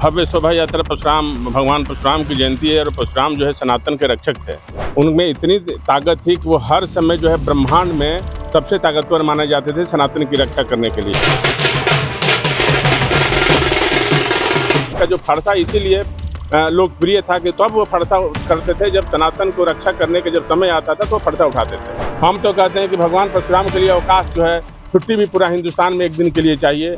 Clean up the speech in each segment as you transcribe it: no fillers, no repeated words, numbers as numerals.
भव्य शोभा यात्रा परशुराम भगवान परशुराम की जयंती है और परशुराम जो है सनातन के रक्षक थे। उनमें इतनी ताकत थी कि वो हर समय जो है ब्रह्मांड में सबसे ताकतवर माने जाते थे सनातन की रक्षा करने के लिए। का जो फरसा इसीलिए लोकप्रिय था कि तब वो फरसा करते थे जब सनातन को रक्षा करने के जब समय आता था तो फरसा उठाते थे। हम तो कहते हैं कि भगवान परशुराम के लिए अवकाश जो है, छुट्टी भी पूरा हिंदुस्तान में एक दिन के लिए चाहिए।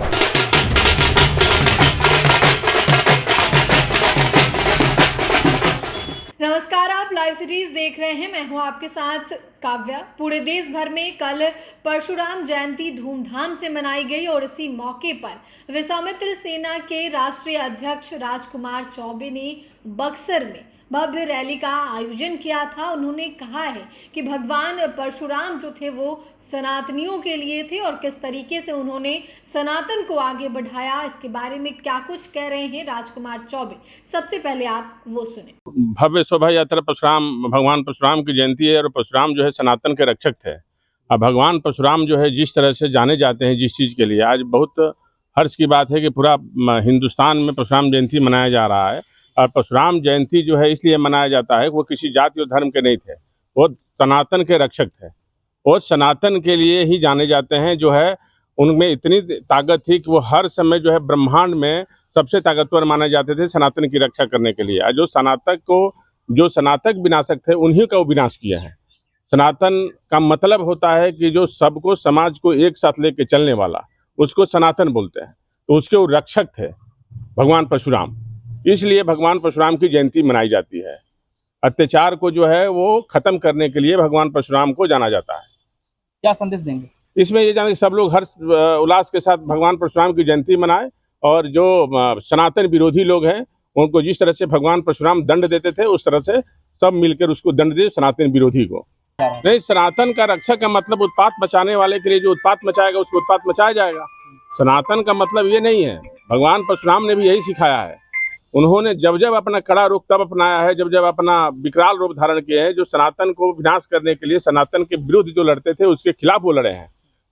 नमस्कार, आप लाइव सिटीज देख रहे हैं। मैं हूं आपके साथ काव्या। पूरे देश भर में कल परशुराम जयंती धूमधाम से मनाई गई और इसी मौके पर विश्वामित्र सेना के राष्ट्रीय अध्यक्ष राजकुमार चौबे ने बक्सर में भव्य रैली का आयोजन किया था। उन्होंने कहा है कि भगवान परशुराम जो थे वो सनातनियों के लिए थे और किस तरीके से उन्होंने सनातन को आगे बढ़ाया, इसके बारे में क्या कुछ कह रहे हैं राजकुमार चौबे। सबसे पहले आप वो सुने। भव्य शोभा यात्रा परशुराम भगवान परशुराम की जयंती है और परशुराम जो है सनातन के रक्षक थे। अब भगवान परशुराम जो है जिस तरह से जाने जाते हैं जिस चीज़ के लिए, आज बहुत हर्ष की बात है कि पूरा हिंदुस्तान में परशुराम जयंती मनाया जा रहा है। और परशुराम जयंती जो है इसलिए मनाया जाता है कि वो किसी जाति और धर्म के नहीं थे, वो सनातन के रक्षक थे। वो सनातन के लिए ही जाने जाते हैं। जो है उनमें इतनी ताकत थी कि वो हर समय जो है ब्रह्मांड में सबसे ताकतवर माने जाते थे सनातन की रक्षा करने के लिए। जो सनातक विनाशक थे उन्हीं का वो विनाश किया है। सनातन का मतलब होता है कि जो सबको समाज को एक साथ लेके चलने वाला, उसको सनातन बोलते हैं। तो उसके वो रक्षक थे भगवान परशुराम, इसलिए भगवान परशुराम की जयंती मनाई जाती है। अत्याचार को जो है वो खत्म करने के लिए भगवान परशुराम को जाना जाता है। क्या संदेश देंगे? इसमें ये जाने कि सब लोग हर उल्लास के साथ भगवान परशुराम की जयंती मनाएं और जो सनातन विरोधी लोग हैं उनको जिस तरह से भगवान परशुराम दंड देते थे उस तरह से सब मिलकर उसको दंड दे सनातन विरोधी को। नहीं, सनातन का रक्षक का मतलब उत्पात मचाने वाले के लिए जो उत्पात मचाएगा उसको उत्पात मचाया जाएगा। सनातन का मतलब ये नहीं है। भगवान परशुराम ने भी यही सिखाया है। उन्होंने जब जब अपना कड़ा रूप तब अपनाया है जब जब अपना विकराल रूप धारण किए हैं। जो सनातन को विनाश करने के लिए, सनातन के विरुद्ध जो लड़ते थे उसके खिलाफ वो लड़े हैं।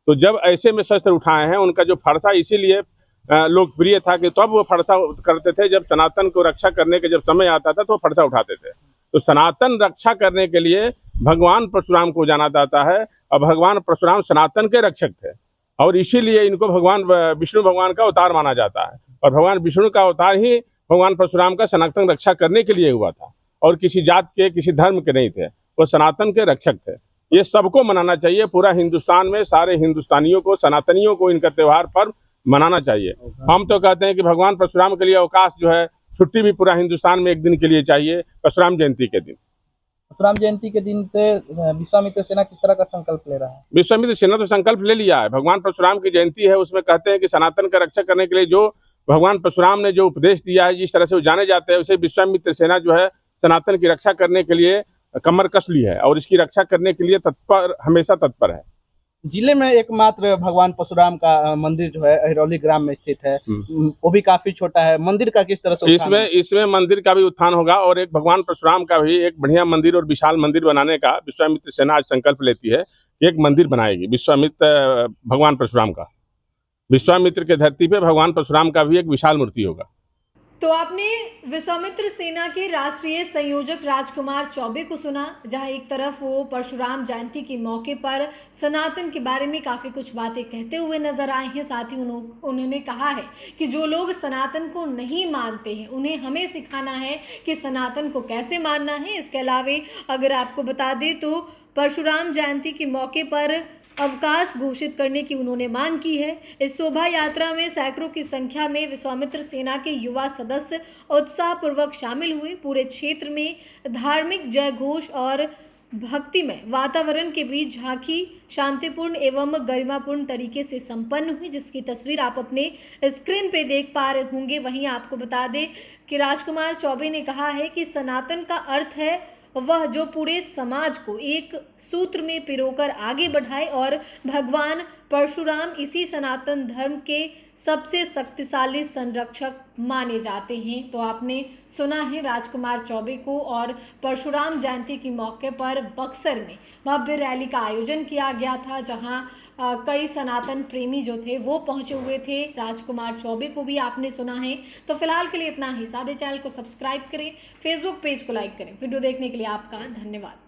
तो जब ऐसे में शस्त्र उठाए हैं, उनका जो फरसा इसीलिए लोकप्रिय था कि तब वो फरसा करते थे जब सनातन को रक्षा करने के जब समय आता था तो फरसा उठाते थे। तो सनातन रक्षा करने के लिए भगवान परशुराम को जाना जाता है और भगवान परशुराम सनातन के रक्षक थे और इसीलिए इनको भगवान विष्णु भगवान का अवतार माना जाता है। और भगवान विष्णु का अवतार ही भगवान परशुराम का सनातन रक्षा करने के लिए हुआ था और किसी जात के, किसी धर्म के नहीं थे। वो सनातन के रक्षक थे। ये सबको मनाना चाहिए। पूरा हिंदुस्तान में सारे हिंदुस्तानियों को, सनातनियों को इनका त्यौहार पर्व मनाना चाहिए। हम तो कहते हैं कि भगवान परशुराम के लिए अवकाश जो है, छुट्टी भी पूरा हिंदुस्तान में एक दिन के लिए चाहिए, परशुराम जयंती के दिन। परशुराम जयंती के दिन से विश्वामित्र सेना किस तरह का संकल्प ले रहा है? विश्वामित्र सेना तो संकल्प ले लिया है। भगवान परशुराम की जयंती है, उसमें कहते हैं कि सनातन का रक्षा करने के लिए जो भगवान परशुराम ने जो उपदेश दिया है, जिस तरह से वो जाने जाते हैं, उसे विश्वामित्र सेना जो है सनातन की रक्षा करने के लिए कमर कस ली है और इसकी रक्षा करने के लिए हमेशा तत्पर है। जिले में एकमात्र भगवान परशुराम का मंदिर जो है अहिरौली ग्राम में स्थित है, वो भी काफी छोटा है। मंदिर का किस तरह से इसमें मंदिर का भी उत्थान होगा और एक भगवान परशुराम का भी एक बढ़िया मंदिर और विशाल मंदिर बनाने का विश्वामित्र सेना आज संकल्प लेती है। एक मंदिर बनाएगी विश्वामित्र भगवान परशुराम का। विश्वामित्र के धरती पे भगवान परशुराम का भी एक विशाल मूर्ति होगा। तो आपने विश्वामित्र सेना के राष्ट्रीय संयोजक राजकुमार चौबे को सुना, जहां एक तरफ वो परशुराम जयंती के मौके पर सनातन के बारे में काफ़ी कुछ बातें कहते हुए नजर आए हैं। साथ ही उन्होंने कहा है कि जो लोग सनातन को नहीं मानते हैं उन्हें हमें सिखाना है कि सनातन को कैसे मानना है। इसके अलावा अगर आपको बता दें तो परशुराम जयंती के मौके पर अवकाश घोषित करने की उन्होंने मांग की है। इस शोभा यात्रा में सैकड़ों की संख्या में विश्वामित्र सेना के युवा सदस्य उत्साहपूर्वक शामिल हुए। पूरे क्षेत्र में धार्मिक जयघोष और भक्तिमय वातावरण के बीच झांकी शांतिपूर्ण एवं गरिमापूर्ण तरीके से संपन्न हुई, जिसकी तस्वीर आप अपने स्क्रीन पे देख पा रहे होंगे। वहीं आपको बता दें कि राजकुमार चौबे ने कहा है कि सनातन का अर्थ है वह जो पूरे समाज को एक सूत्र में पिरोकर आगे बढ़ाए और भगवान परशुराम इसी सनातन धर्म के सबसे शक्तिशाली संरक्षक माने जाते हैं। तो आपने सुना है राजकुमार चौबे को, और परशुराम जयंती के मौके पर बक्सर में भव्य रैली का आयोजन किया गया था, जहां कई सनातन प्रेमी जो थे वो पहुंचे हुए थे। राजकुमार चौबे को भी आपने सुना है। तो फिलहाल के लिए इतना ही। सादे चैनल को सब्सक्राइब करें, फेसबुक पेज को लाइक करें। वीडियो देखने के लिए आपका धन्यवाद।